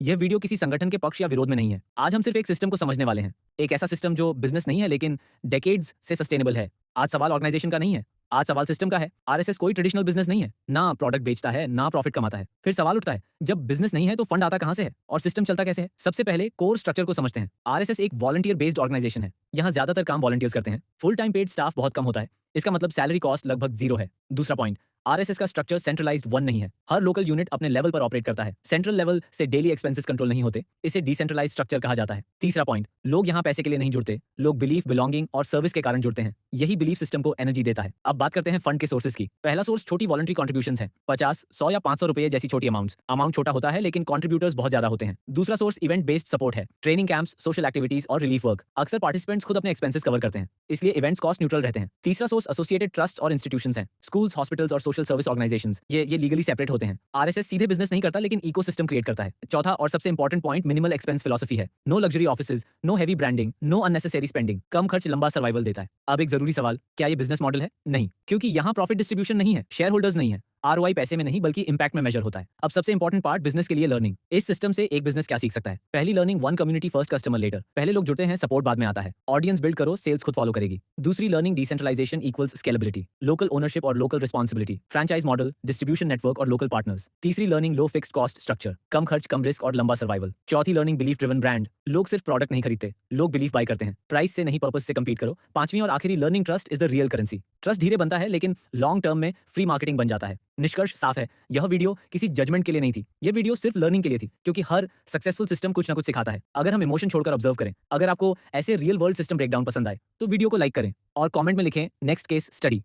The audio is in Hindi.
यह वीडियो किसी संगठन के पक्ष या विरोध में नहीं है। आज हम सिर्फ एक सिस्टम को समझने वाले हैं। एक ऐसा सिस्टम जो बिजनेस नहीं है लेकिन डेकेड्स से सस्टेनेबल है। आज सवाल ऑर्गेनाइजेशन का नहीं है, आज सवाल सिस्टम का है। आरएसएस कोई ट्रेडिशनल बिजनेस नहीं है, ना प्रोडक्ट बेचता है, ना प्रॉफिट कमाता है। फिर सवाल उठता है, जब बिजनेस नहीं है तो फंड आता कहां से है और सिस्टम चलता कैसे है? सबसे पहले कोर स्ट्रक्चर को समझते हैं। आरएसएस एक वॉलंटियर बेस्ड ऑर्गेनाइजेशन है। यहाँ ज्यादातर काम वॉलंटियर्स करते हैं। फुल टाइम पेड स्टाफ बहुत कम होता है। इसका मतलब सैलरी कॉस्ट लगभग जीरो है। दूसरा पॉइंट, आरएसएस का स्ट्रक्चर सेंट्रलाइज्ड वन नहीं है। हर लोकल यूनिट अपने लेवल पर ऑपरेट करता है। सेंट्रल लेवल से डेली एक्सपेंसेस कंट्रोल नहीं होते। इसे डिसेंट्रलाइज्ड स्ट्रक्चर कहा जाता है। तीसरा पॉइंट, लोग यहाँ पैसे के लिए नहीं जुड़ते, लोग बिलीफ, बिलोंगिंग और सर्विस के कारण जुड़ते हैं। यही बिलीफ सिस्टम को एनर्जी देता है। अब बात करते हैं फंड के सोर्सेज की। पहला सोर्स छोटी वॉलंटरी कॉन्ट्रीब्यूशंस है। 50, 100 या 500 रुपए जैसी छोटी अमाउंट छोटा होता है लेकिन कॉन्ट्रीब्यूटर्स बहुत ज्यादा होते हैं। दूसरा सोर्स इवेंट बेस्ड सपोर्ट है। ट्रेनिंग कैंप्स, सोशल एक्टिविटीज और रिलीफ वर्क। अक्सर पार्टिसिपेंट्स खुद अपने एक्सपेंसेस कवर करते हैं, इसलिए इवेंट्स कॉस्ट न्यूट्रल रहते हैं। तीसरा सोर्स एसोसिएटेड ट्रस्ट और इंस्टीट्यूशंस हैं। स्कूल्स, हॉस्पिटल्स और सोशल सर्विस ऑर्गेनाइजेशंस। ये लीगली सेपरेट होते हैं। आरएसएस सीधे बिजनेस नहीं करता लेकिन इकोसिस्टम क्रिएट करता है। चौथा और सबसे important point, minimal expense philosophy है। No luxury offices, no heavy branding, no unnecessary spending. कम खर्च लंबा सर्वाइवल देता है। अब एक जरूरी सवाल, क्या ये बिजनेस मॉडल है? नहीं, क्योंकि यहाँ प्रॉफिट डिस्ट्रीब्यूशन नहीं है, शेयर होल्डर्स नहीं है। आरओआई पैसे में नहीं बल्कि इंपैक्ट में मेजर होता है। अब सबसे इंपॉर्टेंट पार्ट, बिजनेस के लिए लर्निंग। इस सिस्टम से एक बिजनेस क्या सीख सकता है? पहली learning, one community first customer later. पहले लोग जुड़ते हैं, सपोर्ट बाद में आता है। ऑडियंस बिल्ड करो, सेल्स खुद फॉलो करेगी। दूसरी learning, decentralisation equals scalability. Local ownership और local responsibility. Franchise model, distribution network और लोकल पार्टनर्स। तीसरी learning, low fixed cost structure. कम खर्च, कम रिस्क और लंबा सर्वाइवल। चौथी लर्निंग, बिलीफ ड्रिवन ब्रांड। लोग सिर्फ प्रोडक्ट नहीं खरीदते, लोग बिलीफ बाय करते हैं। प्राइस से नहीं, पर्पस से कम्पीट करो। पांचवी और आखिरी learning, trust is the real currency. Trust धीरे बनता है लेकिन लॉन्ग टर्म में फ्री मार्केटिंग बन जाता है। निष्कर्ष साफ है, यह वीडियो किसी जजमेंट के लिए नहीं थी। यह वीडियो सिर्फ लर्निंग के लिए थी, क्योंकि हर सक्सेसफुल सिस्टम कुछ ना कुछ सिखाता है। अगर हम इमोशन छोड़कर ऑब्जर्व करें, अगर आपको ऐसे रियल वर्ल्ड सिस्टम ब्रेकडाउन पसंद आए तो वीडियो को लाइक करें और कमेंट में लिखें नेक्स्ट केस स्टडी।